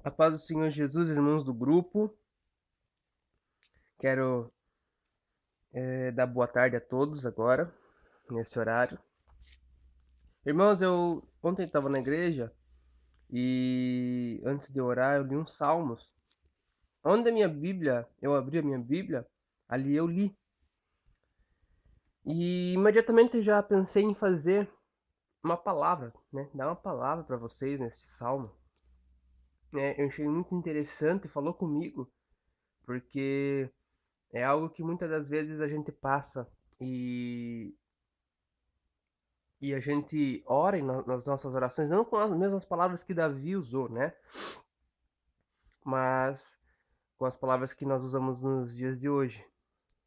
A paz do Senhor Jesus, irmãos do grupo. Quero dar boa tarde a todos agora, nesse horário. Irmãos, eu ontem estava na igreja e antes de orar eu li uns salmos. Onde a minha Bíblia, eu abri a minha Bíblia, ali eu li. E imediatamente já pensei em fazer uma palavra, né? Dar uma palavra para vocês nesse salmo. Eu achei muito interessante, falou comigo, porque é algo que muitas das vezes a gente passa e a gente ora nas nossas orações, não com as mesmas palavras que Davi usou, né? Mas com as palavras que nós usamos nos dias de hoje.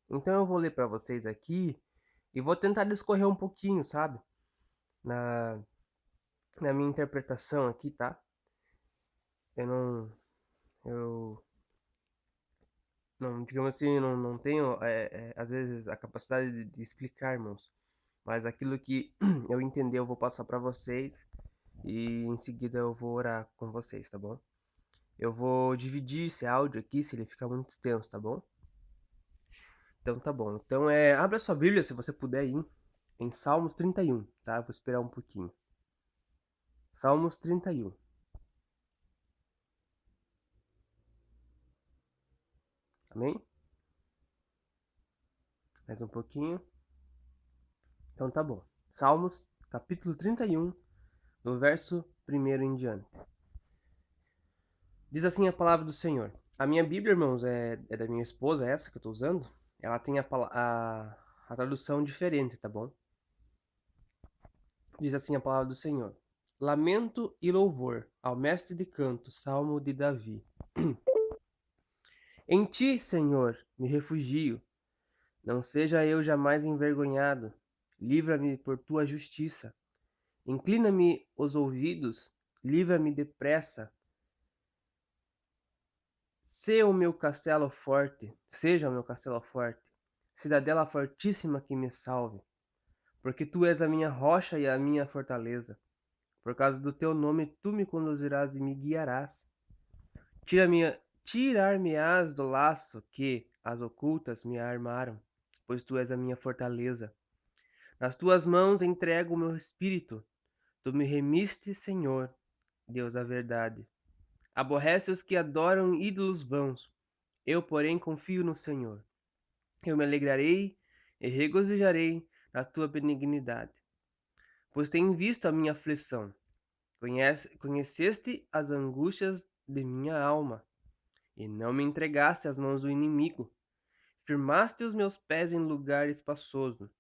Então eu vou ler para vocês aqui e vou tentar discorrer um pouquinho, sabe? Na, na minha interpretação aqui, tá? Eu não, eu não, digamos assim, não tenho, às vezes, a capacidade de explicar, irmãos. Mas aquilo que eu entender, eu vou passar para vocês e em seguida eu vou orar com vocês, tá bom? Eu vou dividir esse áudio aqui, se ele ficar muito extenso, tá bom? Então tá bom. Então abre a sua Bíblia, se você puder ir, em Salmos 31, tá? Vou esperar um pouquinho. Salmos 31. Amém? Mais um pouquinho. Então tá bom. Salmos, capítulo 31, do verso 1 em diante. Diz assim a palavra do Senhor. A minha Bíblia, irmãos, é da minha esposa, essa que eu tô usando. Ela tem a tradução diferente, tá bom? Diz assim a palavra do Senhor: Lamento e louvor ao mestre de canto, salmo de Davi. Em ti, Senhor, me refugio. Não seja eu jamais envergonhado. Livra-me por tua justiça. Inclina-me os ouvidos. Livra-me depressa. Seja o meu castelo forte, cidadela fortíssima que me salve, porque tu és a minha rocha e a minha fortaleza. Por causa do teu nome, tu me conduzirás e me guiarás. Tirar-me-ás do laço que as ocultas me armaram, pois tu és a minha fortaleza. Nas tuas mãos entrego o meu espírito. Tu me remiste, Senhor, Deus da verdade. Aborrece os que adoram ídolos vãos. Eu, porém, confio no Senhor. Eu me alegrarei e regozijarei na tua benignidade, pois tenho visto a minha aflição. Conheceste as angústias de minha alma, e não me entregaste às mãos do inimigo. Firmaste os meus pés em lugar espaçoso.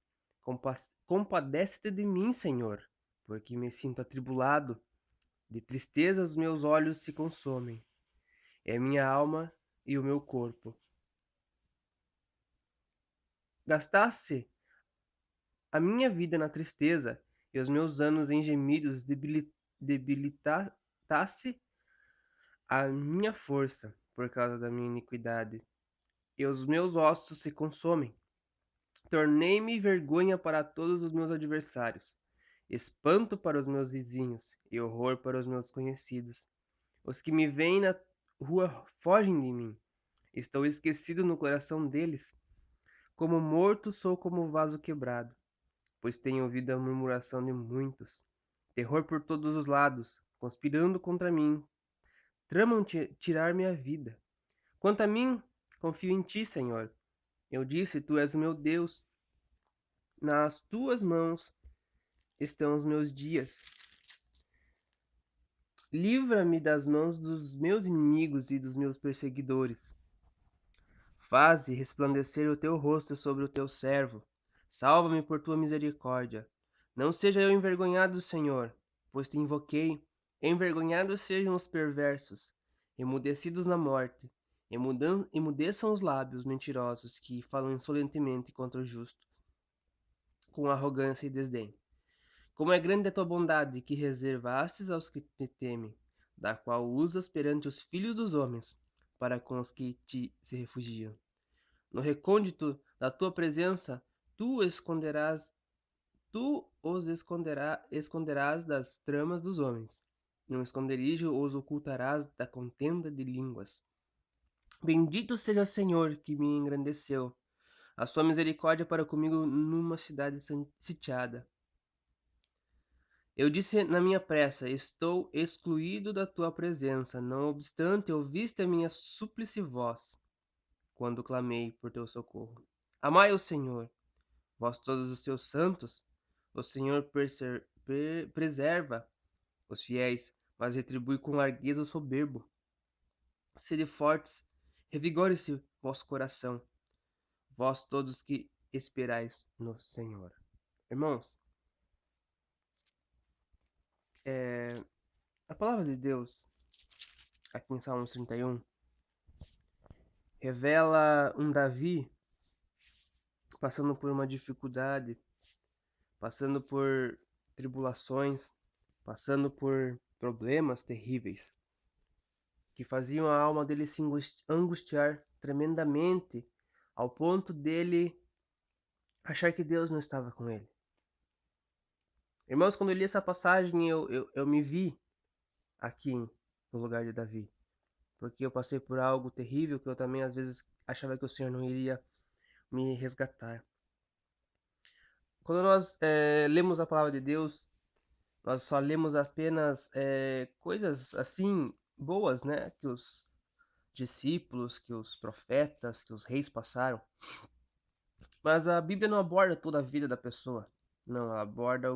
Compadece-te de mim, Senhor, porque me sinto atribulado. De tristeza os meus olhos se consomem. É minha alma e o meu corpo. Gastasse a minha vida na tristeza e os meus anos em gemidos debilitasse a minha força por causa da minha iniquidade. E os meus ossos se consomem. Tornei-me vergonha para todos os meus adversários, espanto para os meus vizinhos e horror para os meus conhecidos. Os que me veem na rua fogem de mim. Estou esquecido no coração deles. Como morto sou como vaso quebrado, pois tenho ouvido a murmuração de muitos. Terror por todos os lados, conspirando contra mim. Tramam tirar-me a vida. Quanto a mim, confio em ti, Senhor. Eu disse, tu és o meu Deus. Nas tuas mãos estão os meus dias. Livra-me das mãos dos meus inimigos e dos meus perseguidores. Faze resplandecer o teu rosto sobre o teu servo. Salva-me por tua misericórdia. Não seja eu envergonhado, Senhor, pois te invoquei. Envergonhados sejam os perversos, emudecidos na morte. Emudeçam os lábios mentirosos que falam insolentemente contra o justo, com arrogância e desdém. Como é grande a tua bondade que reservastes aos que te temem, da qual usas perante os filhos dos homens, para com os que te se refugiam. No recôndito da tua presença, tu os esconderás das tramas dos homens. No esconderijo os ocultarás da contenda de línguas. Bendito seja o Senhor que me engrandeceu, a sua misericórdia para comigo numa cidade sitiada. Eu disse na minha pressa: estou excluído da tua presença. Não obstante, ouviste a minha súplice voz, quando clamei por teu socorro. Amai o Senhor, vós todos os seus santos. O Senhor preserva os fiéis, mas retribui com largueza o soberbo. Sede fortes, revigore-se vosso coração, vós todos que esperais no Senhor. Irmãos, a palavra de Deus, aqui em Salmos 31, revela um Davi passando por uma dificuldade, passando por tribulações, passando por problemas terríveis, que faziam a alma dele se angustiar tremendamente, ao ponto dele achar que Deus não estava com ele. Irmãos, quando eu li essa passagem, eu me vi aqui no lugar de Davi, porque eu passei por algo terrível que eu também às vezes achava que o Senhor não iria me resgatar. Quando nós lemos a palavra de Deus, nós só lemos apenas coisas assim boas, né? Que os discípulos, que os profetas, que os reis passaram. Mas a Bíblia não aborda toda a vida da pessoa. Não, ela aborda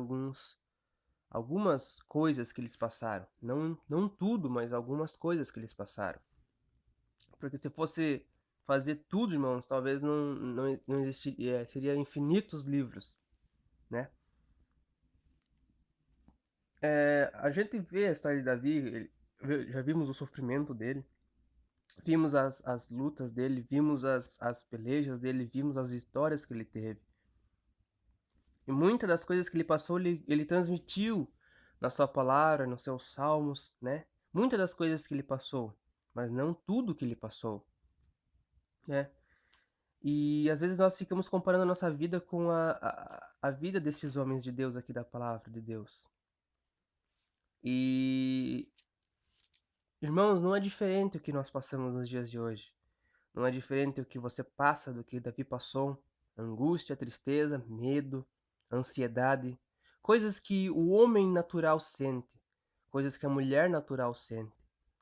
algumas coisas que eles passaram. Não tudo, mas algumas coisas que eles passaram. Porque se fosse fazer tudo, irmãos, talvez não existiria, seria infinitos livros, né? A gente vê a história de Davi, já vimos o sofrimento dele, vimos as lutas dele, vimos as pelejas dele, vimos as vitórias que ele teve. E muitas das coisas que ele passou, ele transmitiu na sua palavra, nos seus salmos, né? Muitas das coisas que ele passou, mas não tudo que ele passou, né? E às vezes nós ficamos comparando a nossa vida com a vida desses homens de Deus aqui da palavra de Deus. E, irmãos, não é diferente o que nós passamos nos dias de hoje. Não é diferente o que você passa do que Davi passou. Angústia, tristeza, medo, ansiedade. Coisas que o homem natural sente. Coisas que a mulher natural sente.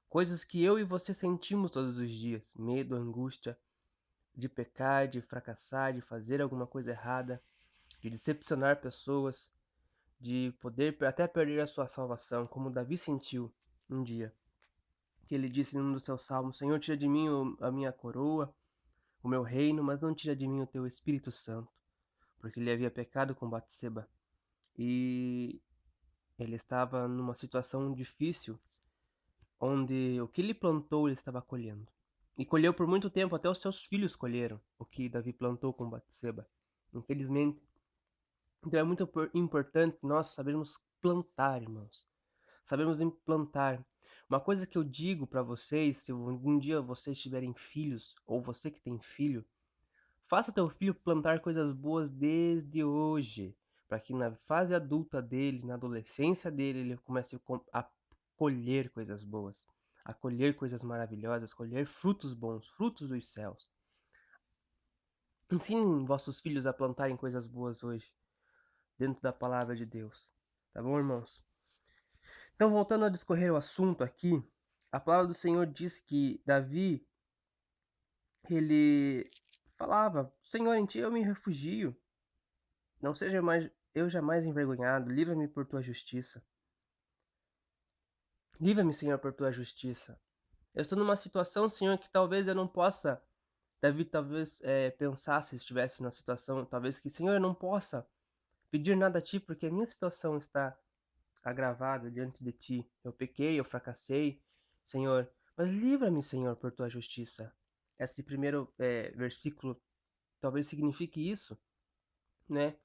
Coisas que eu e você sentimos todos os dias. Medo, angústia, de pecar, de fracassar, de fazer alguma coisa errada, de decepcionar pessoas, de poder até perder a sua salvação, como Davi sentiu um dia. Que ele disse num dos seus salmos: Senhor, tira de mim a minha coroa, o meu reino, mas não tira de mim o teu Espírito Santo, porque ele havia pecado com Batseba e ele estava numa situação difícil, onde o que ele plantou ele estava colhendo. E colheu por muito tempo, até os seus filhos colheram o que Davi plantou com Batseba. Infelizmente. Então é muito importante nós sabermos plantar, irmãos. Sabemos implantar. Uma coisa que eu digo para vocês, se um dia vocês tiverem filhos, ou você que tem filho, faça teu filho plantar coisas boas desde hoje, para que na fase adulta dele, na adolescência dele, ele comece a colher coisas boas, a colher coisas maravilhosas, colher frutos bons, frutos dos céus. Ensinem vossos filhos a plantarem coisas boas hoje, dentro da palavra de Deus. Tá bom, irmãos? Então, voltando a discorrer o assunto aqui, a palavra do Senhor diz que Davi, ele falava: Senhor, em ti eu me refugio. Não seja mais eu jamais envergonhado, livra-me por tua justiça. Livra-me, Senhor, por tua justiça. Eu estou numa situação, Senhor, que talvez eu não possa. Davi talvez pensasse, se estivesse na situação, talvez que, Senhor, eu não possa pedir nada a ti, porque a minha situação está agravada diante de ti. Eu pequei, eu fracassei, Senhor. Mas livra-me, Senhor, por tua justiça. Esse primeiro versículo talvez signifique isso, né?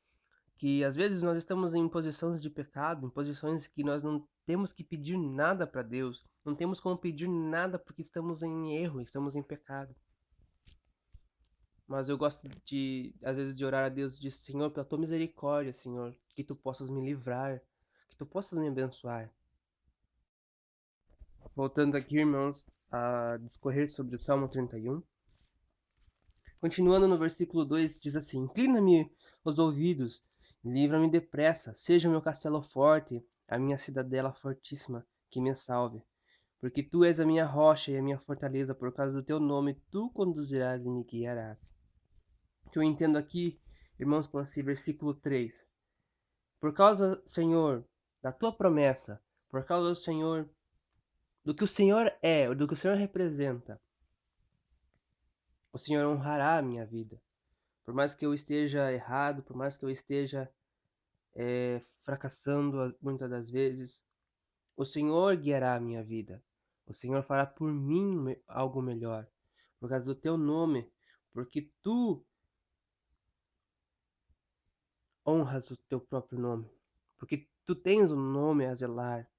Que às vezes nós estamos em posições de pecado, em posições que nós não temos que pedir nada para Deus, não temos como pedir nada porque estamos em erro, estamos em pecado. Mas eu gosto de, às vezes, de orar a Deus de Senhor, pela tua misericórdia, Senhor, que tu possas me livrar, que tu possas me abençoar. Voltando aqui, irmãos, a discorrer sobre o Salmo 31. Continuando no versículo 2, diz assim: Inclina-me os ouvidos, livra-me depressa, seja o meu castelo forte, a minha cidadela fortíssima, que me salve. Porque tu és a minha rocha e a minha fortaleza, por causa do teu nome, tu conduzirás e me guiarás. O que eu entendo aqui, irmãos, com esse versículo 3. Por causa, Senhor, da tua promessa, por causa do Senhor, do que o Senhor é, do que o Senhor representa, o Senhor honrará a minha vida. Por mais que eu esteja errado, por mais que eu esteja fracassando muitas das vezes, o Senhor guiará a minha vida. O Senhor fará por mim algo melhor, por causa do teu nome, porque tu honras o teu próprio nome, porque tu tens um nome a zelar.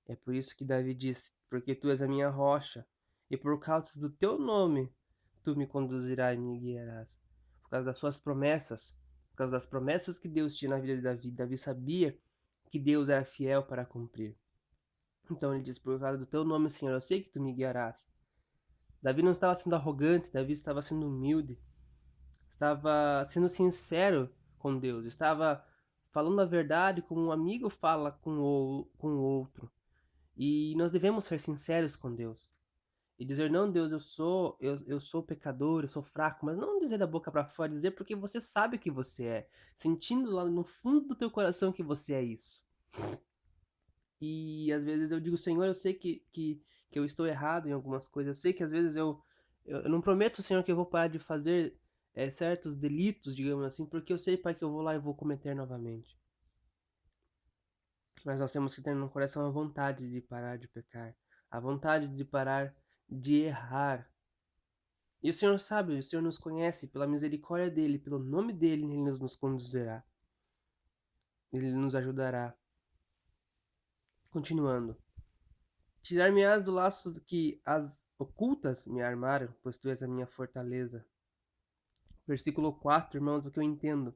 É por isso que Davi diz: Porque tu és a minha rocha, e por causa do teu nome tu me conduzirás e me guiarás. Por causa das suas promessas, por causa das promessas que Deus tinha na vida de Davi, Davi sabia que Deus era fiel para cumprir. Então ele diz: Por causa do teu nome, Senhor, eu sei que tu me guiarás. Davi não estava sendo arrogante, Davi estava sendo humilde, estava sendo sincero com Deus, estava falando a verdade como um amigo fala com o outro. E nós devemos ser sinceros com Deus e dizer: Não, Deus, eu sou pecador, eu sou fraco, mas não dizer da boca para fora, dizer porque você sabe que você é, sentindo lá no fundo do teu coração que você é isso. E às vezes eu digo: Senhor, eu sei que eu estou errado em algumas coisas, eu sei que às vezes eu não prometo, Senhor, que eu vou parar de fazer certos delitos, digamos assim, porque eu sei, Pai, que eu vou lá e vou cometer novamente. Mas nós temos que ter no coração a vontade de parar de pecar, a vontade de parar de errar. E o Senhor sabe, o Senhor nos conhece, pela misericórdia dele, pelo nome dele, ele nos conduzirá, ele nos ajudará. Continuando. Tirar-me-ás do laço que as ocultas me armaram, pois tu és a minha fortaleza. Versículo 4, irmãos, o que eu entendo.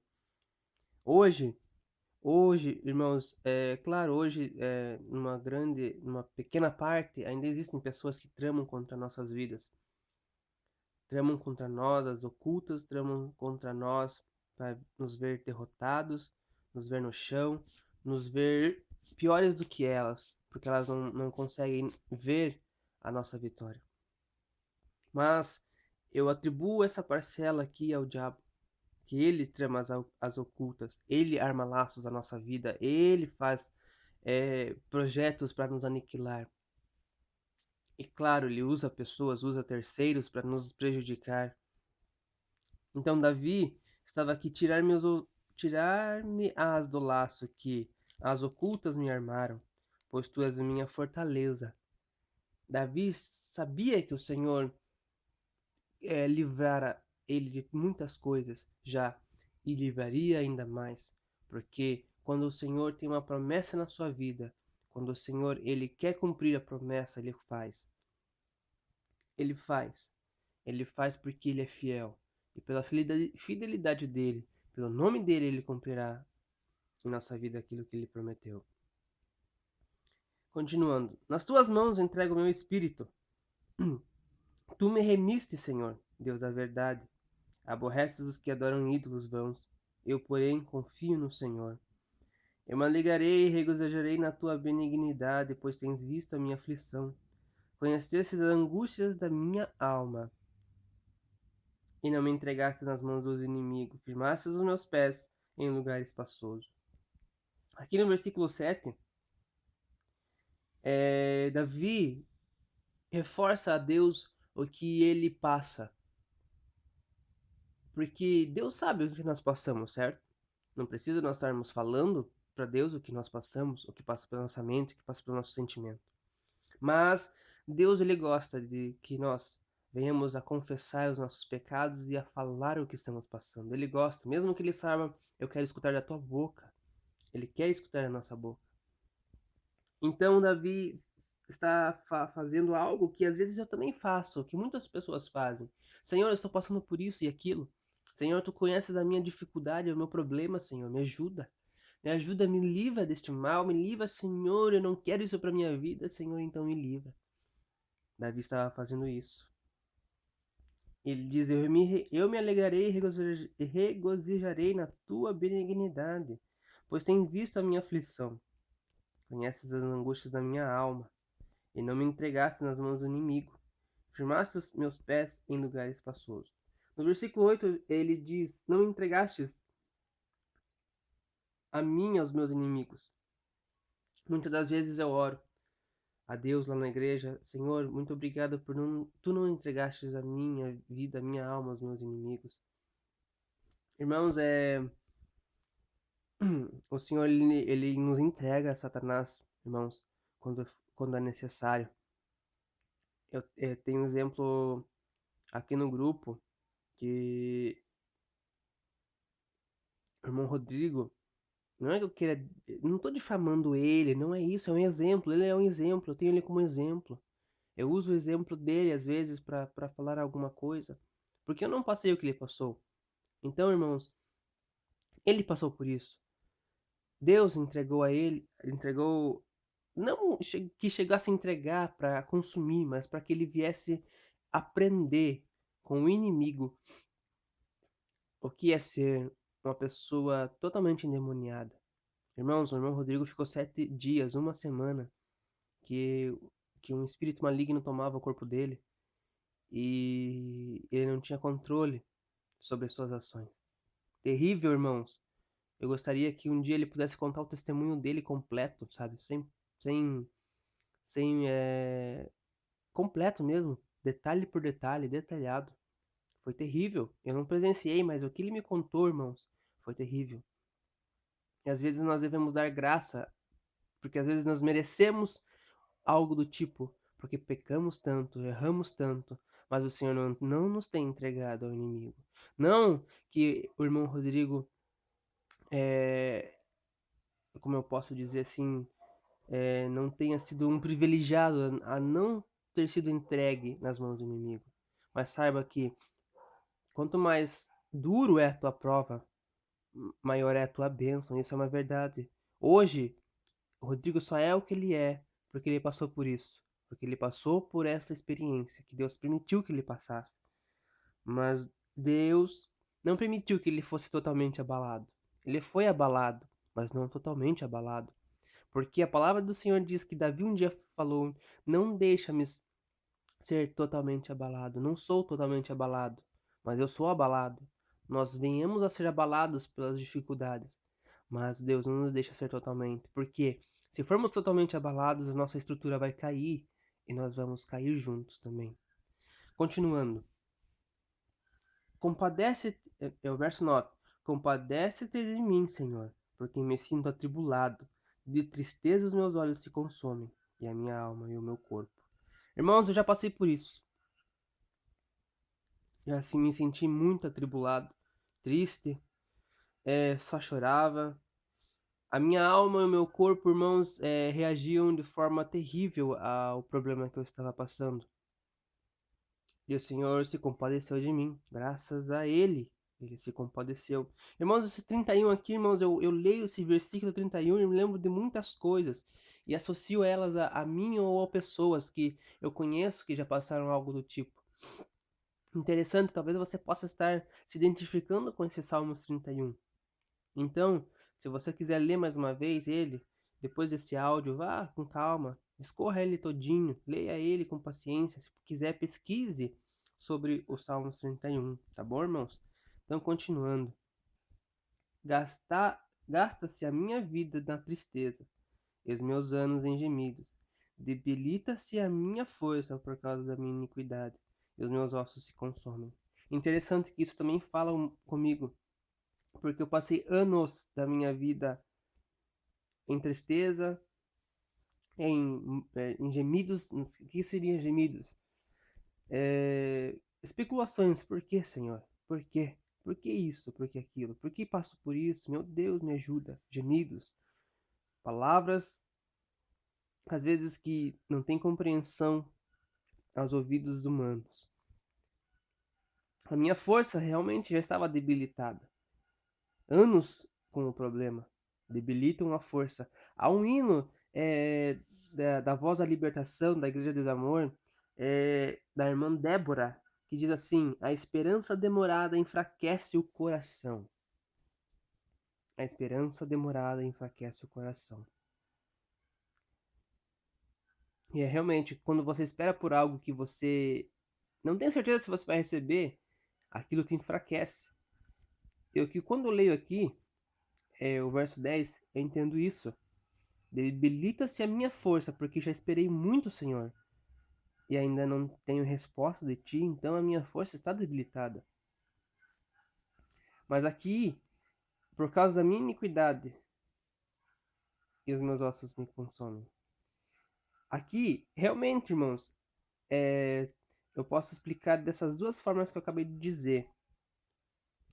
Hoje, hoje, irmãos, claro, hoje, numa pequena parte, ainda existem pessoas que tramam contra nossas vidas. Tramam contra nós, as ocultas tramam contra nós para nos ver derrotados, nos ver no chão, nos ver piores do que elas, porque elas não conseguem ver a nossa vitória. Mas eu atribuo essa parcela aqui ao diabo, que ele trama as ocultas, ele arma laços à nossa vida, ele faz projetos para nos aniquilar. E claro, ele usa pessoas, usa terceiros para nos prejudicar. Então Davi estava aqui: tirar-me-ás do laço que as ocultas me armaram, pois tu és a minha fortaleza. Davi sabia que o Senhor livrara ele de muitas coisas já, e livraria ainda mais, porque quando o Senhor tem uma promessa na sua vida, quando o Senhor ele quer cumprir a promessa, ele faz. Ele faz. Ele faz porque ele é fiel. E pela fidelidade dele, pelo nome dele, ele cumprirá em nossa vida aquilo que ele prometeu. Continuando. Nas tuas mãos entrego o meu espírito. Tu me remiste, Senhor, Deus da verdade. Aborreces os que adoram ídolos vãos. Eu, porém, confio no Senhor. Eu me alegrarei e regozijarei na tua benignidade, pois tens visto a minha aflição. Conhecestes as angústias da minha alma, e não me entregastes nas mãos dos inimigos. Firmastes os meus pés em lugar espaçoso. Aqui no versículo 7, Davi reforça a Deus o que ele passa. Porque Deus sabe o que nós passamos, certo? Não precisa nós estarmos falando para Deus o que nós passamos, o que passa pela nossa mente, o que passa pelo nosso sentimento. Mas Deus ele gosta de que nós venhamos a confessar os nossos pecados e a falar o que estamos passando. Ele gosta, mesmo que ele saiba: eu quero escutar da tua boca. Ele quer escutar da nossa boca. Então Davi está fazendo algo que às vezes eu também faço, que muitas pessoas fazem. Senhor, eu estou passando por isso e aquilo. Senhor, tu conheces a minha dificuldade, o meu problema, Senhor, me ajuda. Me ajuda, me livra deste mal, me livra, Senhor, eu não quero isso para minha vida, Senhor, então me livra. Davi estava fazendo isso. Ele diz: eu me alegrarei e regozijarei na tua benignidade, pois tem visto a minha aflição. Conheces as angústias da minha alma, e não me entregaste nas mãos do inimigo. Firmaste os meus pés em lugares espaçosos. No versículo 8 ele diz: não me entregastes a mim e aos meus inimigos. Muitas das vezes eu oro a Deus lá na igreja: Senhor, muito obrigado por tu não entregastes a minha vida, a minha alma aos meus inimigos. Irmãos, o Senhor ele nos entrega a Satanás, irmãos, quando é necessário. Eu tenho um exemplo aqui no grupo que o irmão Rodrigo, não é que eu queira, não estou difamando ele, não é isso, é um exemplo, ele é um exemplo, eu tenho ele como exemplo. Eu uso o exemplo dele às vezes para falar alguma coisa, porque eu não passei o que ele passou. Então, irmãos, ele passou por isso. Deus entregou a ele, entregou, não que chegasse a entregar para consumir, mas para que ele viesse aprender com o inimigo o que é ser uma pessoa totalmente endemoniada. Irmãos, o irmão Rodrigo ficou 7 dias, uma semana, que, que um espírito maligno tomava o corpo dele e ele não tinha controle sobre as suas ações. Terrível, irmãos. Eu gostaria que um dia ele pudesse contar o testemunho dele completo, sabe? Sem, sem completo mesmo, detalhe por detalhe, detalhado. Foi terrível. Eu não presenciei, mas o que ele me contou, irmãos, foi terrível. E às vezes nós devemos dar graça, porque às vezes nós merecemos algo do tipo, porque pecamos tanto, erramos tanto, mas o Senhor não nos tem entregado ao inimigo. Não que o irmão Rodrigo, é, como eu posso dizer assim, não tenha sido um privilegiado a não ter sido entregue nas mãos do inimigo. Mas saiba que quanto mais duro é a tua prova, maior é a tua bênção. Isso é uma verdade. Hoje, o Rodrigo só é o que ele é porque ele passou por isso. Porque ele passou por essa experiência que Deus permitiu que ele passasse. Mas Deus não permitiu que ele fosse totalmente abalado. Ele foi abalado, mas não totalmente abalado. Porque a palavra do Senhor diz que Davi um dia falou: não deixa-me ser totalmente abalado. Não sou totalmente abalado, mas eu sou abalado. Nós venhamos a ser abalados pelas dificuldades, mas Deus não nos deixa ser totalmente. Porque se formos totalmente abalados, a nossa estrutura vai cair e nós vamos cair juntos também. Continuando. Compadece, é o verso 9. Compadece-te de mim, Senhor, porque me sinto atribulado. De tristeza os meus olhos se consomem, e a minha alma e o meu corpo. Irmãos, eu já passei por isso. Já assim me senti muito atribulado, triste, só chorava. A minha alma e o meu corpo, irmãos, reagiam de forma terrível ao problema que eu estava passando. E o Senhor se compadeceu de mim, graças a Ele. Ele se compadeceu. Irmãos, esse 31 aqui, irmãos, eu leio esse versículo 31 e me lembro de muitas coisas. E associo elas a mim ou a pessoas que eu conheço que já passaram algo do tipo. Interessante, talvez você possa estar se identificando com esse Salmos 31. Então, se você quiser ler mais uma vez ele, depois desse áudio, vá com calma, escorra ele todinho, leia ele com paciência. Se quiser, pesquise sobre o Salmos 31, tá bom, irmãos? Então, continuando. Gasta-se a minha vida na tristeza, e os meus anos em gemidos. Debilita-se a minha força por causa da minha iniquidade, e os meus ossos se consomem. Interessante que isso também fala comigo, porque eu passei anos da minha vida em tristeza, em gemidos. O que seriam gemidos? Especulações. Por que, Senhor? Por quê? Por que isso? Por que aquilo? Por que passo por isso? Meu Deus, me ajuda. Gemidos. Palavras, às vezes, que não têm compreensão aos ouvidos humanos. A minha força realmente já estava debilitada. Anos com o problema. debilitam a força. Há um hino da Voz da Libertação, da Igreja do Amor, da irmã Débora, que diz assim: a esperança demorada enfraquece o coração. A esperança demorada enfraquece o coração. E é realmente, quando você espera por algo que você não tem certeza se você vai receber, aquilo te enfraquece. Eu que quando eu leio aqui, o verso 10, eu entendo isso. Debilita-se a minha força, porque já esperei muito, Senhor, e ainda não tenho resposta de ti, então a minha força está debilitada. Mas aqui, por causa da minha iniquidade, e os meus ossos me consomem. Aqui, realmente, irmãos, eu posso explicar dessas duas formas que eu acabei de dizer.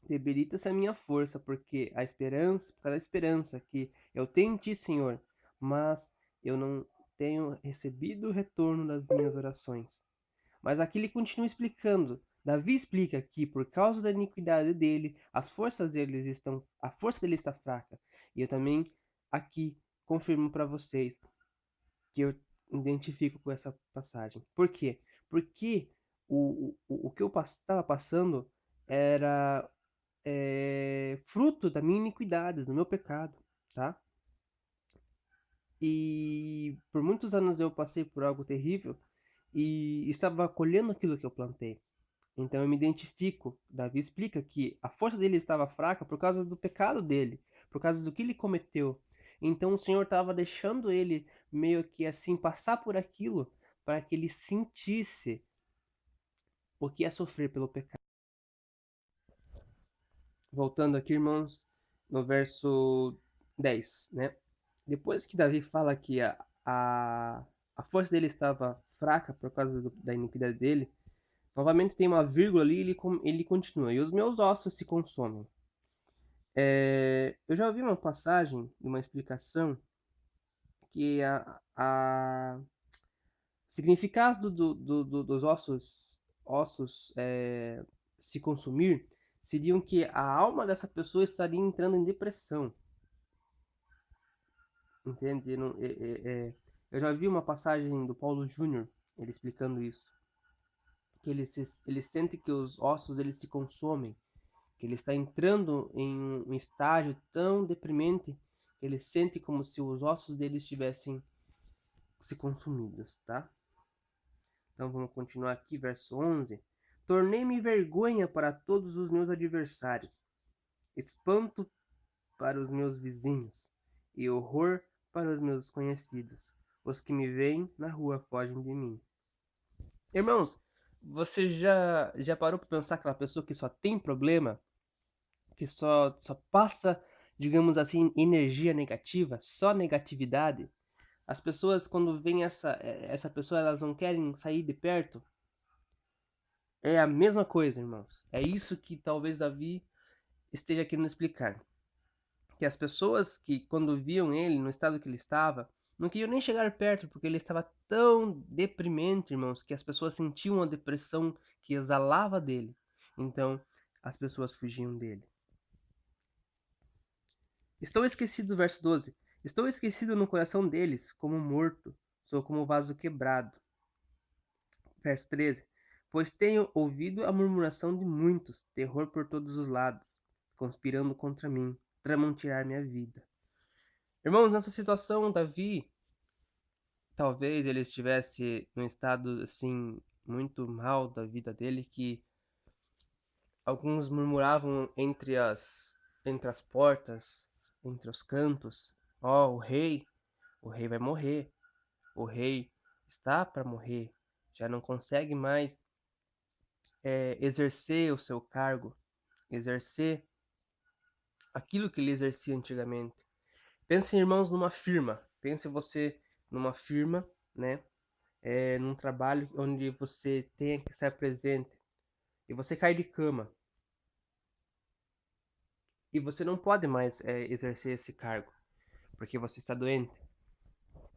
Debilita-se a minha força, porque a esperança, por causa da esperança que eu tenho em ti, Senhor, mas eu não tenho recebido o retorno das minhas orações. Mas aqui ele continua explicando. Davi explica que por causa da iniquidade dele, a força dele está fraca. E eu também aqui confirmo para vocês que eu identifico com essa passagem. Por quê? Porque o que eu estava passando era fruto da minha iniquidade, do meu pecado, tá? E por muitos anos eu passei por algo terrível e estava colhendo aquilo que eu plantei. Então eu me identifico. Davi explica que a força dele estava fraca por causa do pecado dele, por causa do que ele cometeu. Então o Senhor estava deixando ele meio que assim passar por aquilo para que ele sentisse o que é sofrer pelo pecado. Voltando aqui, irmãos, no verso 10, né? Depois que Davi fala que a força dele estava fraca por causa da iniquidade dele, novamente tem uma vírgula ali e ele continua. E os meus ossos se consomem. Eu já ouvi uma passagem, uma explicação, que a significado dos ossos se consumir seriam que a alma dessa pessoa estaria entrando em depressão. Entende? Eu já vi uma passagem do Paulo Júnior, ele explicando isso. Que ele sente que os ossos ele se consomem, que ele está entrando em um estágio tão deprimente que ele sente como se os ossos dele estivessem se consumidos, tá? Então vamos continuar aqui, verso 11. Tornei-me vergonha para todos os meus adversários, espanto para os meus vizinhos e horror para os meus conhecidos. Os que me veem na rua fogem de mim. Irmãos, você já parou para pensar aquela pessoa que só tem problema, que só passa, digamos assim, energia negativa, só negatividade? As pessoas, quando vem essa pessoa, elas não querem sair de perto. É a mesma coisa, irmãos. É isso que talvez Davi esteja querendo explicar. Que as pessoas que, quando viam ele no estado que ele estava, não queriam nem chegar perto, porque ele estava tão deprimente, irmãos, que as pessoas sentiam a depressão que exalava dele. Então, as pessoas fugiam dele. Estou esquecido, verso 12. Estou esquecido no coração deles, como morto, sou como vaso quebrado. Verso 13. Pois tenho ouvido a murmuração de muitos, terror por todos os lados, conspirando contra mim, tramam tirar minha vida. Irmãos, nessa situação, Davi, talvez ele estivesse num estado assim muito mal da vida dele, que alguns murmuravam entre as portas, entre os cantos: ó, o rei vai morrer, o rei está para morrer, já não consegue mais exercer o seu cargo, exercer aquilo que ele exercia antigamente. Pense, irmãos, numa firma. Pense você numa firma, né? Num trabalho onde você tenha que estar presente e você cai de cama e você não pode mais exercer esse cargo porque você está doente.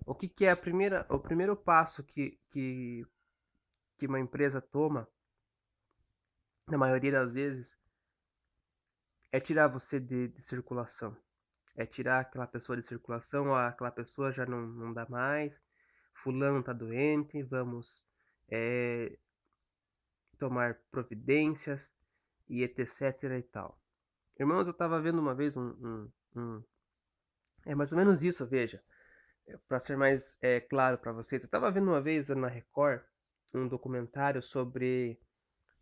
O que é o primeiro passo que uma empresa toma, na maioria das vezes, é tirar você de circulação. tirar aquela pessoa de circulação, ó, aquela pessoa já não dá mais, fulano tá doente, vamos, eh, tomar providências e etc e tal. Irmãos, eu estava vendo uma vez é mais ou menos isso, veja, para ser mais claro para vocês. Eu estava vendo uma vez na Record um documentário sobre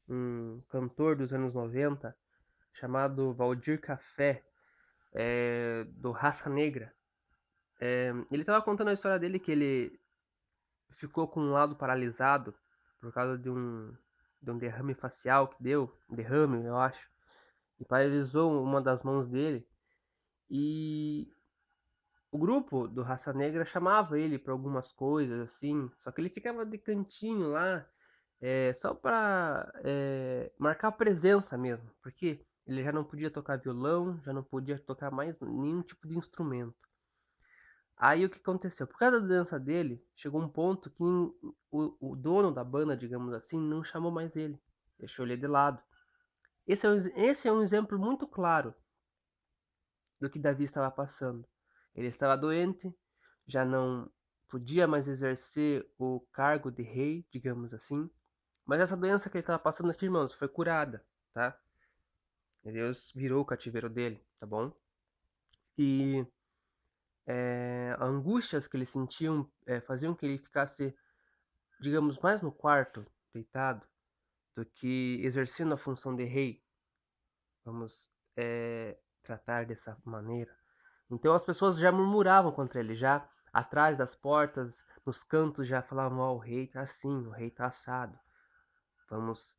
um cantor dos anos 90 chamado Valdir Café, do Raça Negra. Ele estava contando a história dele que ele ficou com um lado paralisado por causa de um derrame facial que deu, um derrame, eu acho, e paralisou uma das mãos dele. E o grupo do Raça Negra chamava ele para algumas coisas assim, só que ele ficava de cantinho lá, só para marcar presença mesmo, porque ele já não podia tocar violão, já não podia tocar mais nenhum tipo de instrumento. Aí o que aconteceu? Por causa da doença dele, chegou um ponto que o dono da banda, digamos assim, não chamou mais ele, deixou ele de lado. Esse é um exemplo muito claro do que Davi estava passando. Ele estava doente, já não podia mais exercer o cargo de rei, digamos assim, mas essa doença que ele estava passando aqui, irmãos, foi curada, tá? Deus virou o cativeiro dele, tá bom? E angústias que ele sentia faziam que ele ficasse, digamos, mais no quarto, deitado, do que exercendo a função de rei. Vamos tratar dessa maneira. Então as pessoas já murmuravam contra ele, já atrás das portas, nos cantos já falavam: ó, o rei tá assim, o rei tá assado. Vamos,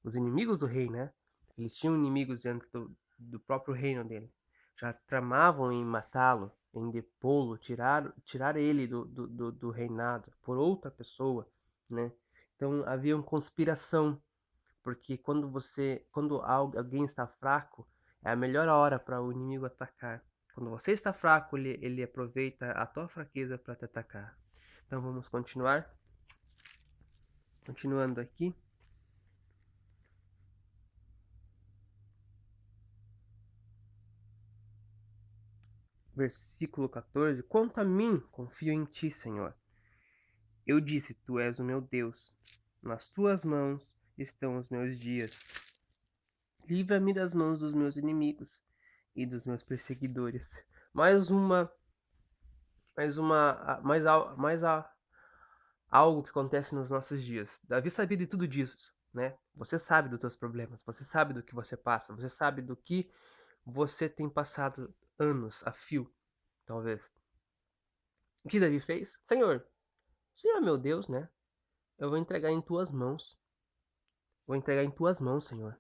os inimigos do rei, né? Eles tinham inimigos dentro do próprio reino dele. Já tramavam em matá-lo, em depô-lo, tirar ele do reinado por outra pessoa, né? Então havia uma conspiração, porque quando alguém está fraco, é a melhor hora para o inimigo atacar. Quando você está fraco, ele aproveita a tua fraqueza para te atacar. Então vamos continuar. Continuando aqui. Versículo 14: Quanto a mim, confio em ti, Senhor. Eu disse: Tu és o meu Deus. Nas tuas mãos estão os meus dias. Livra-me das mãos dos meus inimigos e dos meus perseguidores. Mais uma, algo que acontece nos nossos dias. Davi sabia de tudo disso, né? Você sabe dos teus problemas, você sabe do que você passa, você sabe do que você tem passado anos a fio, talvez. O que Davi fez? Senhor meu Deus, né? Eu vou entregar em tuas mãos. Vou entregar em tuas mãos, Senhor.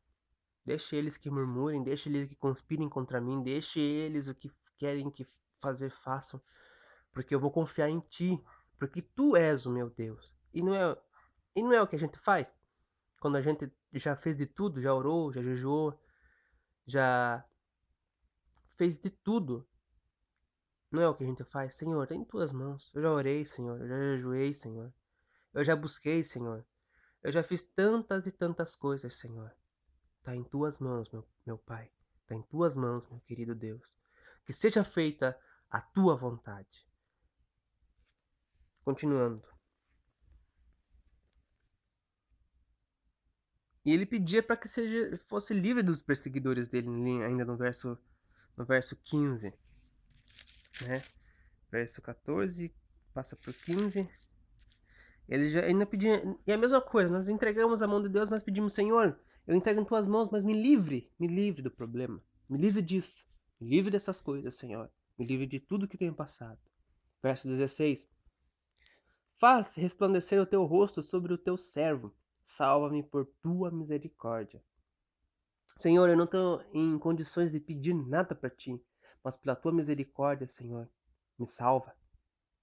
Deixe eles que murmurem, deixe eles que conspirem contra mim, deixe eles o que querem que fazer façam, porque eu vou confiar em ti, porque tu és o meu Deus. E não é o que a gente faz? Quando a gente já fez de tudo, já orou, já jejuou, já fez de tudo, não é o que a gente faz? Senhor, tem em tuas mãos. Eu já orei, Senhor, eu já jejuei, Senhor. Eu já busquei, Senhor. Eu já fiz tantas e tantas coisas, Senhor. Está em tuas mãos, meu Pai. Está em tuas mãos, meu querido Deus. Que seja feita a tua vontade. Continuando. E ele pedia para que fosse livre dos perseguidores dele, ainda no verso 15, né? Verso 14, passa para o 15. Ele já ainda pedia. E a mesma coisa, nós entregamos a mão de Deus, mas pedimos: Senhor, eu entrego em tuas mãos, mas me livre do problema. Me livre disso. Me livre dessas coisas, Senhor. Me livre de tudo que tenho passado. Verso 16: Faz resplandecer o teu rosto sobre o teu servo. Salva-me por tua misericórdia. Senhor, eu não estou em condições de pedir nada para ti, mas pela tua misericórdia, Senhor, me salva.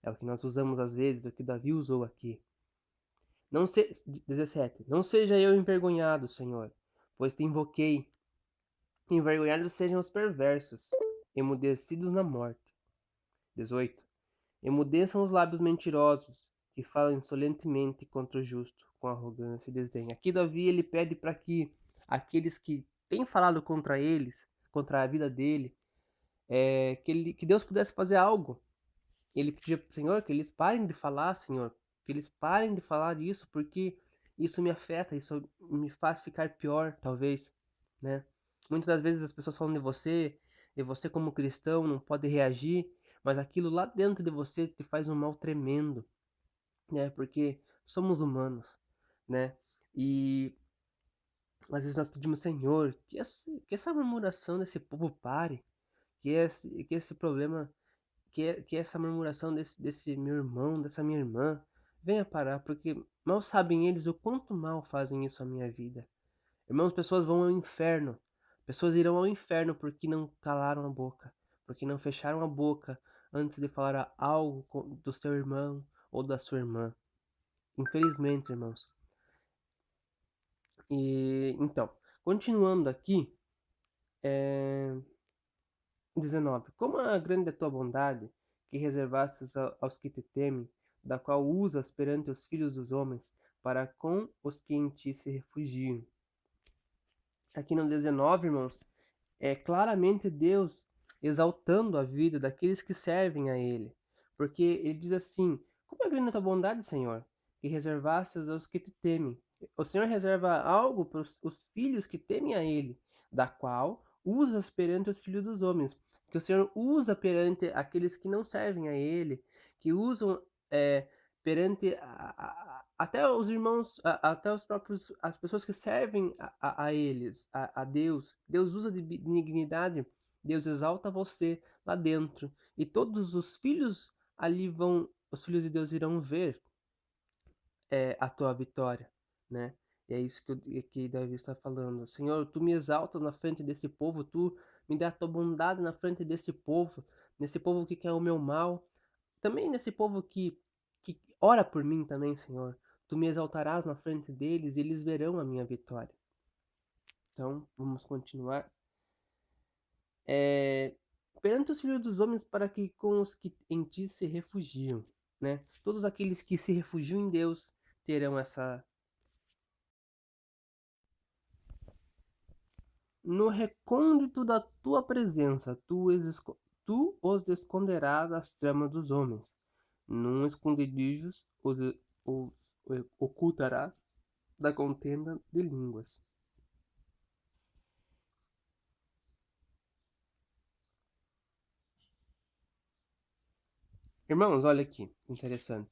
É o que nós usamos às vezes, é o que Davi usou aqui. 17. Não seja eu envergonhado, Senhor, pois te invoquei. Envergonhados sejam os perversos, emudecidos na morte. 18. Emudeçam os lábios mentirosos, que falam insolentemente contra o justo, com arrogância e desdém. Aqui Davi ele pede para que aqueles que têm falado contra eles, contra a vida dele, que Deus pudesse fazer algo. Ele pedia para o Senhor que eles parem de falar, Senhor, que eles parem de falar isso, porque isso me afeta, isso me faz ficar pior, talvez, né. Muitas das vezes as pessoas falam de você, e você como cristão não pode reagir, mas aquilo lá dentro de você te faz um mal tremendo, né, porque somos humanos, né. E às vezes nós pedimos: "Senhor, que essa murmuração desse povo pare, que esse problema que essa murmuração desse meu irmão, dessa minha irmã, venha parar, porque mal sabem eles o quanto mal fazem isso à minha vida. Irmãos, pessoas vão ao inferno. Pessoas irão ao inferno porque não calaram a boca, porque não fecharam a boca antes de falar algo do seu irmão ou da sua irmã. Infelizmente, irmãos. E então, continuando aqui, 19. Como é grande a tua bondade, que reservastes aos que te temem, da qual usas perante os filhos dos homens, para com os que em ti se refugiam. Aqui no 19, irmãos, é claramente Deus exaltando a vida daqueles que servem a Ele. Porque ele diz assim: Como é grande a tua bondade, Senhor, que reservastes aos que te temem. O Senhor reserva algo para os filhos que temem a Ele, da qual usas perante os filhos dos homens. Que o Senhor usa perante aqueles que não servem a Ele, que usam perante até os irmãos, até os próprios, as pessoas que servem a eles, a Deus. Deus usa de benignidade, Deus exalta você lá dentro. E todos os filhos ali vão, os filhos de Deus irão ver a tua vitória, né? E é isso que Davi está falando. Senhor, tu me exaltas na frente desse povo, tu me dá a tua bondade na frente desse povo, nesse povo que quer o meu mal. Também nesse povo que ora por mim também, Senhor. Tu me exaltarás na frente deles e eles verão a minha vitória. Então, vamos continuar. É, perante os filhos dos homens para que com os que em ti se refugiam, né? Todos aqueles que se refugiam em Deus terão essa. No recôndito da tua presença, tu os esconderás das tramas dos homens. Num esconderijo os ocultarás da contenda de línguas. Irmãos, olha aqui, interessante.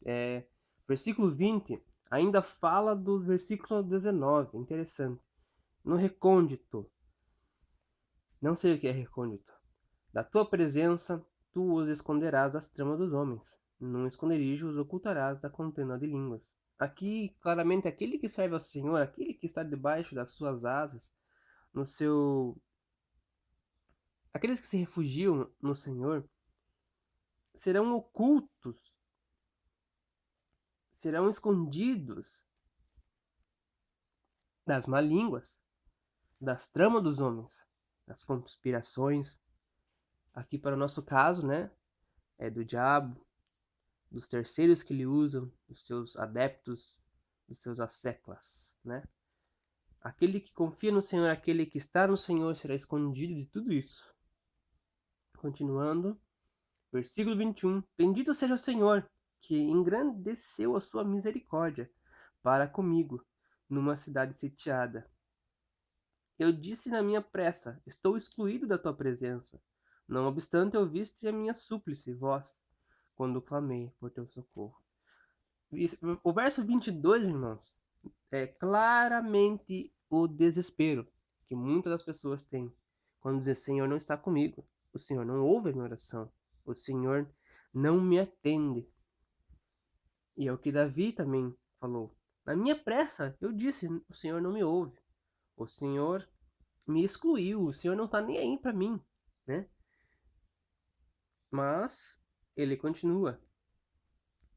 Versículo 20 ainda fala do versículo 19, interessante. No recôndito, não sei o que é recôndito. Da tua presença, tu os esconderás das tramas dos homens. Num esconderijo os ocultarás da contenda de línguas. Aqui, claramente, aquele que serve ao Senhor, aquele que está debaixo das suas asas, no seu. Aqueles que se refugiam no Senhor serão ocultos, serão escondidos das má línguas, das tramas dos homens, das conspirações. Aqui para o nosso caso, né, é do diabo, dos terceiros que lhe usam, dos seus adeptos, dos seus asseclas, né? Aquele que confia no Senhor, aquele que está no Senhor será escondido de tudo isso. Continuando, versículo 21. Bendito seja o Senhor, que engrandeceu a sua misericórdia para comigo, numa cidade sitiada. Eu disse na minha pressa: Estou excluído da tua presença. Não obstante, ouviste a minha súplice, voz, quando clamei por teu socorro. O verso 22, irmãos, é claramente o desespero que muitas das pessoas têm quando dizem: Senhor não está comigo, o Senhor não ouve a minha oração, o Senhor não me atende. E é o que Davi também falou. Na minha pressa, eu disse: O Senhor não me ouve, o Senhor me excluiu, o Senhor não está nem aí para mim, né? Mas ele continua: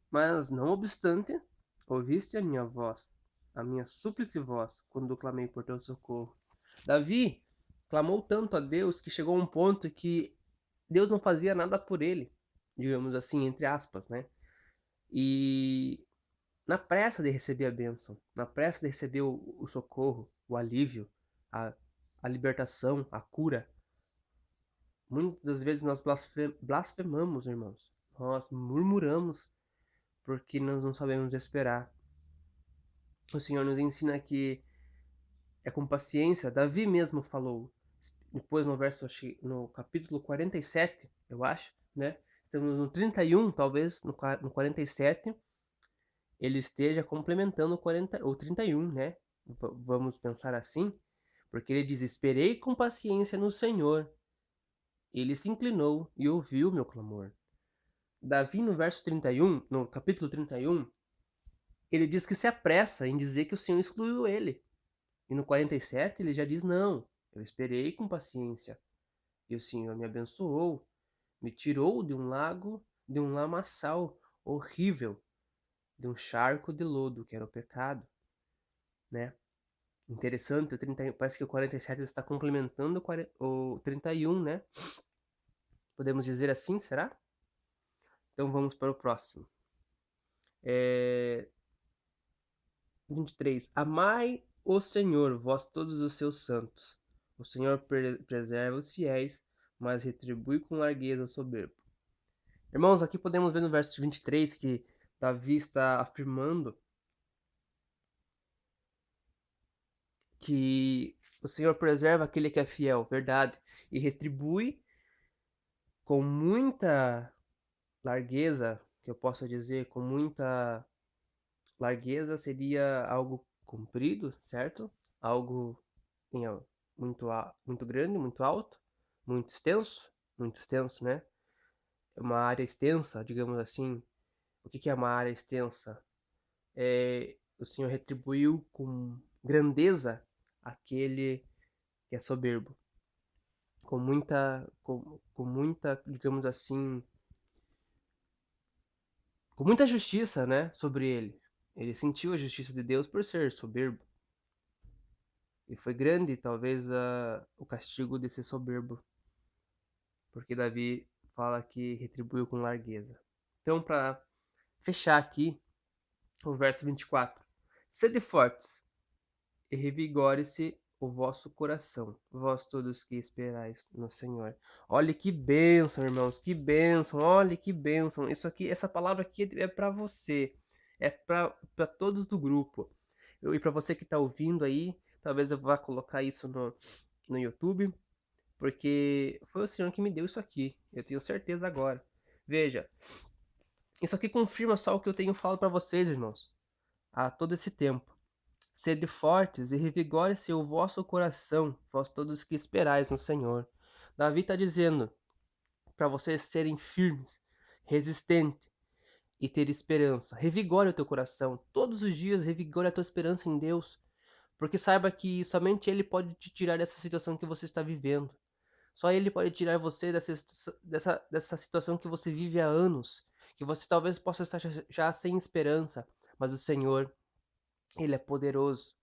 Mas não obstante, ouviste a minha voz, a minha súplice voz, quando clamei por teu socorro. Davi clamou tanto a Deus que chegou a um ponto que Deus não fazia nada por ele, digamos assim, entre aspas, né? E na pressa de receber a bênção, na pressa de receber o socorro, o alívio, a, a libertação, a cura, Muitas das vezes nós blasfemamos, irmãos. Nós murmuramos porque nós não sabemos esperar. O Senhor nos ensina que é com paciência. Davi mesmo falou, depois no verso, no capítulo 47, eu acho, né? Estamos no 31, talvez, no 47, ele esteja complementando o 40, ou 31, né? Vamos pensar assim, porque ele diz: Esperei com paciência no Senhor, ele se inclinou e ouviu meu clamor. Davi, no verso 31, no capítulo 31, ele diz que se apressa em dizer que o Senhor excluiu ele. E no 47 ele já diz: Não, eu esperei com paciência, e o Senhor me abençoou, me tirou de um lago, de um lamaçal horrível, de um charco de lodo, que era o pecado, né? Interessante, o 31, parece que o 47 está complementando o 31, né? Podemos dizer assim, será? Então vamos para o próximo. 23. Amai o Senhor, vós todos os seus santos. O Senhor preserva os fiéis, mas retribui com largueza o soberbo. Irmãos, aqui podemos ver no verso 23 que Davi está afirmando que o Senhor preserva aquele que é fiel, verdade, e retribui com muita largueza, que eu possa dizer, com muita largueza seria algo comprido, certo? Algo muito, muito grande, muito alto, muito extenso, né? Uma área extensa, digamos assim. O que é uma área extensa? O Senhor retribuiu com grandeza aquele que é soberbo, com muita, digamos assim, com muita justiça, né, sobre ele. Ele sentiu a justiça de Deus por ser soberbo. E foi grande, talvez, o castigo desse soberbo, porque Davi fala que retribuiu com largueza. Então, para fechar aqui, o verso 24: Sede fortes e revigore-se o vosso coração, vós todos que esperais no Senhor. Olha que bênção, irmãos, que bênção, olha que bênção. Isso aqui, essa palavra aqui é para você, é para todos do grupo. E para você que está ouvindo aí, talvez eu vá colocar isso no YouTube, porque foi o Senhor que me deu isso aqui, eu tenho certeza agora. Veja, isso aqui confirma só o que eu tenho falado para vocês, irmãos, há todo esse tempo. Sede fortes e revigore-se o vosso coração, vós todos que esperais no Senhor. Davi está dizendo para vocês serem firmes, resistentes e ter esperança. Revigore o teu coração. Todos os dias revigore a tua esperança em Deus. Porque saiba que somente Ele pode te tirar dessa situação que você está vivendo. Só Ele pode tirar você dessa situação que você vive há anos. Que você talvez possa estar já sem esperança. Mas o Senhor, Ele é poderoso.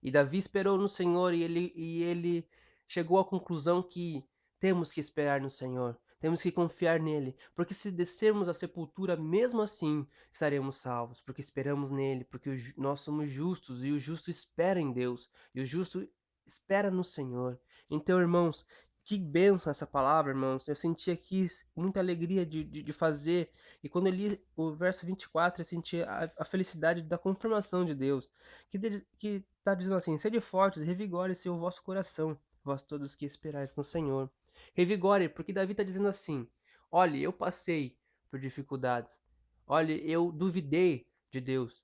E Davi esperou no Senhor e ele chegou à conclusão que temos que esperar no Senhor, temos que confiar nele, porque se descermos à sepultura, mesmo assim estaremos salvos, porque esperamos nele, porque nós somos justos e o justo espera em Deus, e o justo espera no Senhor. Então, irmãos, que bênção essa palavra, irmãos. Eu senti aqui muita alegria de fazer. E quando eu li o verso 24, eu senti a felicidade da confirmação de Deus que está dizendo assim: sede fortes, revigore-se o vosso coração, vós todos que esperais no Senhor. Revigore, porque Davi está dizendo assim: olhe, eu passei por dificuldades, olhe, eu duvidei de Deus,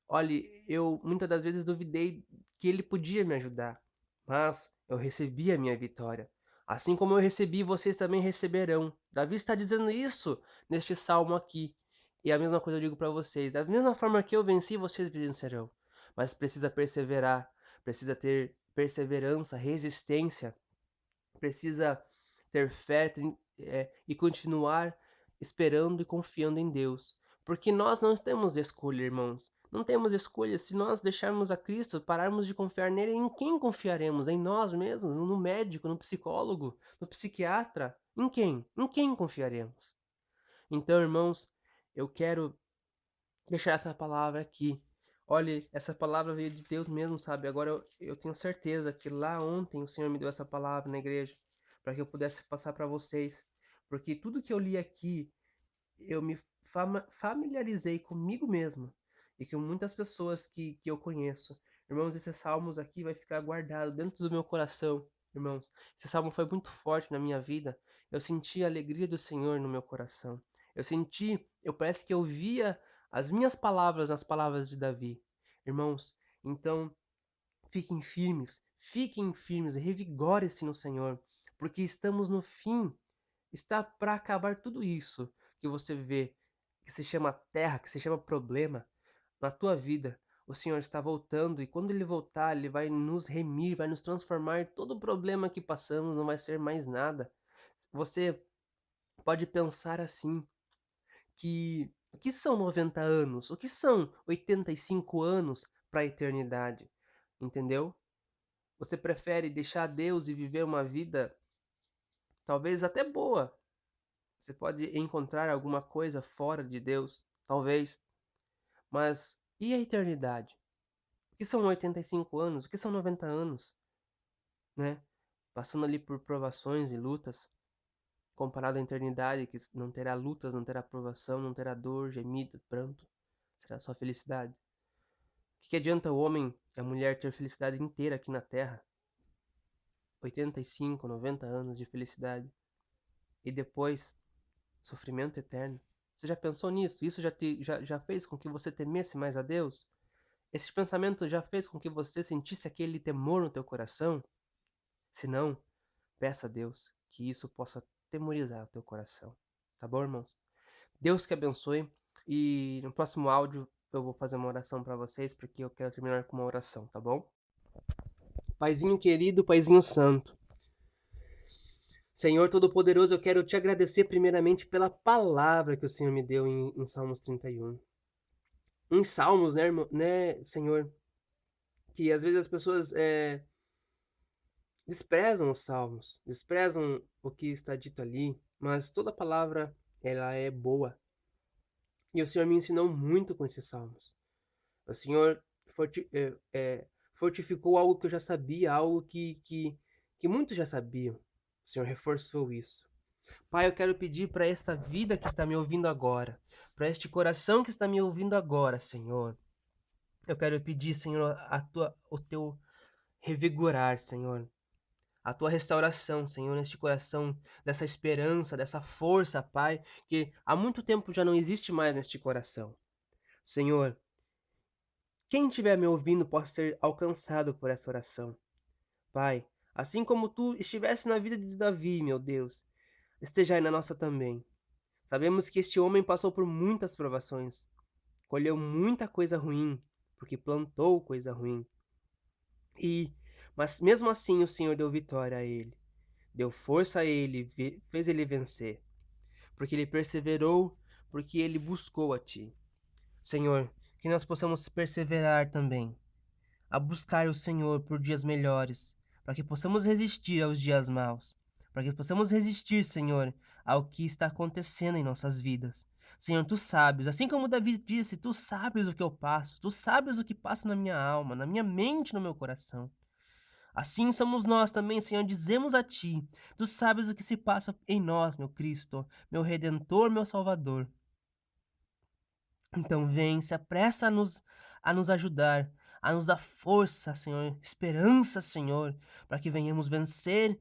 olhe, eu muitas das vezes duvidei que Ele podia me ajudar, mas eu recebi a minha vitória. Assim como eu recebi, vocês também receberão. Davi está dizendo isso neste salmo aqui. E a mesma coisa eu digo para vocês: da mesma forma que eu venci, vocês vencerão. Mas precisa perseverar, precisa ter perseverança, resistência, precisa ter fé e continuar esperando e confiando em Deus. Porque nós não temos escolha, irmãos. Não temos escolha. Se nós deixarmos a Cristo, pararmos de confiar nele, em quem confiaremos? Em nós mesmos? No médico, no psicólogo, no psiquiatra? Em quem? Em quem confiaremos? Então, irmãos, eu quero deixar essa palavra aqui. Olha, essa palavra veio de Deus mesmo, sabe? Agora eu tenho certeza que lá ontem o Senhor me deu essa palavra na igreja. para que eu pudesse passar para vocês, porque tudo que eu li aqui, eu me familiarizei comigo mesmo e com muitas pessoas que eu conheço. Irmãos, esses salmos aqui vai ficar guardado dentro do meu coração, irmãos. Esse salmo foi muito forte na minha vida. Eu senti a alegria do Senhor no meu coração. Eu parece que eu via as minhas palavras nas palavras de Davi. Irmãos, então fiquem firmes, revigore-se no Senhor, porque estamos no fim. Está para acabar tudo isso que você vê, que se chama terra, que se chama problema na tua vida. O Senhor está voltando e quando ele voltar, ele vai nos remir, vai nos transformar. Todo o problema que passamos não vai ser mais nada. Você pode pensar assim, que o que são 90 anos? O que são 85 anos para a eternidade? Entendeu? Você prefere deixar Deus e viver uma vida talvez até boa. Você pode encontrar alguma coisa fora de Deus, talvez, mas e a eternidade? O que são 85 anos? O que são 90 anos, né? Passando ali por provações e lutas, comparado à eternidade, que não terá lutas, não terá provação, não terá dor, gemido, pranto, será só felicidade. O que adianta o homem e a mulher ter felicidade inteira aqui na Terra? 85, 90 anos de felicidade. E depois, sofrimento eterno. Você já pensou nisso? Isso já fez com que você temesse mais a Deus? Esse pensamento já fez com que você sentisse aquele temor no teu coração? Se não, peça a Deus que isso possa temorizar o teu coração. Tá bom, irmãos? Deus que abençoe. E no próximo áudio eu vou fazer uma oração para vocês, porque eu quero terminar com uma oração, tá bom? Paizinho querido, Paizinho santo. Senhor Todo-Poderoso, eu quero te agradecer primeiramente pela palavra que o Senhor me deu em Salmos 31. Em Salmos, né, irmão, né, Senhor, que às vezes as pessoas desprezam os Salmos, desprezam o que está dito ali, mas toda palavra, ela é boa. E o Senhor me ensinou muito com esses Salmos. O Senhor fortificou algo que eu já sabia, algo que muitos já sabiam. O Senhor reforçou isso. Pai, eu quero pedir para esta vida que está me ouvindo agora, para este coração que está me ouvindo agora, Senhor. Eu quero pedir, Senhor, o teu revigorar, Senhor. A tua restauração, Senhor, neste coração, dessa esperança, dessa força, Pai, que há muito tempo já não existe mais neste coração. Senhor, quem estiver me ouvindo pode ser alcançado por essa oração. Pai, assim como tu estivesse na vida de Davi, meu Deus, esteja aí na nossa também. Sabemos que este homem passou por muitas provações, colheu muita coisa ruim, porque plantou coisa ruim. Mas mesmo assim o Senhor deu vitória a ele, deu força a ele, fez ele vencer, porque ele perseverou, porque ele buscou a ti. Senhor, que nós possamos perseverar também, a buscar o Senhor por dias melhores, para que possamos resistir aos dias maus, para que possamos resistir, Senhor, ao que está acontecendo em nossas vidas. Senhor, tu sabes, assim como Davi disse, tu sabes o que eu passo, tu sabes o que passa na minha alma, na minha mente, no meu coração. Assim somos nós também, Senhor, dizemos a ti, tu sabes o que se passa em nós, meu Cristo, meu Redentor, meu Salvador. Então vem, se apressa a nos ajudar, a nos dar força, Senhor, esperança, Senhor, para que venhamos vencer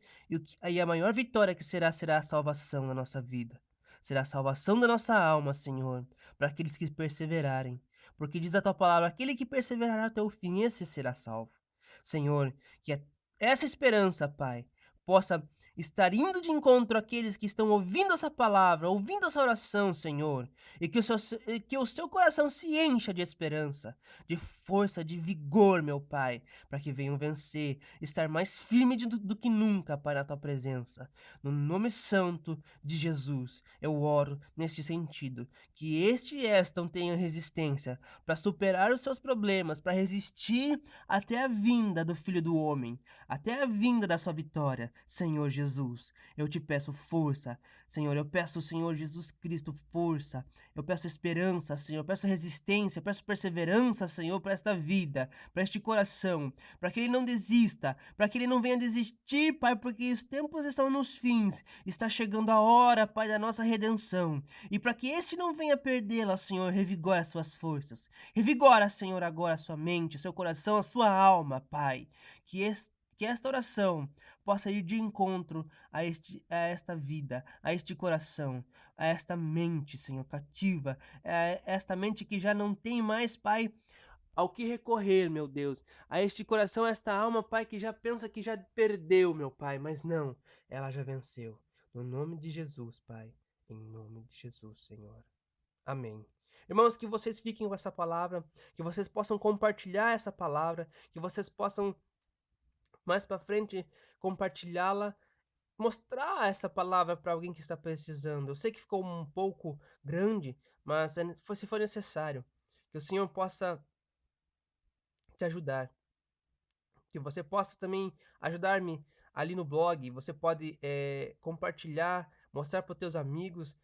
e a maior vitória que será a salvação na nossa vida. Será a salvação da nossa alma, Senhor, para aqueles que perseverarem. Porque diz a tua palavra, aquele que perseverará até o fim, esse será salvo. Senhor, essa esperança, Pai, possa estar indo de encontro àqueles que estão ouvindo essa palavra, ouvindo essa oração, Senhor, e que o seu coração se encha de esperança, de força, de vigor, meu Pai, para que venham vencer, estar mais firme do que nunca, Pai, na tua presença. No nome santo de Jesus, eu oro neste sentido, que este e esta não tenham resistência para superar os seus problemas, para resistir até a vinda do Filho do Homem, até a vinda da sua vitória, Senhor Jesus. Jesus, eu te peço força, Senhor. Eu peço, Senhor Jesus Cristo, força. Eu peço esperança, Senhor. Eu peço resistência, eu peço perseverança, Senhor, para esta vida, para este coração, para que ele não desista, para que ele não venha desistir, Pai, porque os tempos estão nos fins. Está chegando a hora, Pai, da nossa redenção. E para que este não venha perdê-la, Senhor, revigora as suas forças. Revigora, Senhor, agora a sua mente, o seu coração, a sua alma, Pai. Que esta oração possa ir de encontro a esta vida, a este coração, a esta mente, Senhor, cativa, a esta mente que já não tem mais, Pai, ao que recorrer, meu Deus, a este coração, a esta alma, Pai, que já pensa que já perdeu, meu Pai, mas não, ela já venceu. No nome de Jesus, Pai, em nome de Jesus, Senhor. Amém. Irmãos, que vocês fiquem com essa palavra, que vocês possam compartilhar essa palavra, que vocês possam mais para frente compartilhá-la, mostrar essa palavra para alguém que está precisando. Eu sei que ficou um pouco grande, mas se for necessário, que o Senhor possa te ajudar, que você possa também ajudar-me ali no blog. Você pode compartilhar, mostrar para os teus amigos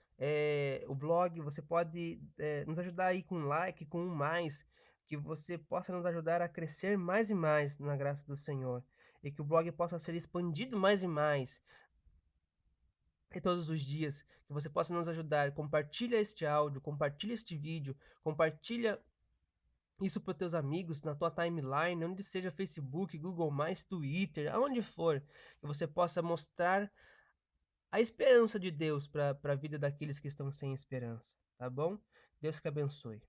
o blog. Você pode nos ajudar aí com um like, com um mais, que você possa nos ajudar a crescer mais e mais na graça do Senhor, e que o blog possa ser expandido mais e mais. E todos os dias, que você possa nos ajudar. Compartilha este áudio, compartilha este vídeo, compartilha isso para os teus amigos, na tua timeline, onde seja Facebook, Google+, Twitter, aonde for, que você possa mostrar a esperança de Deus para a vida daqueles que estão sem esperança, tá bom? Deus que abençoe.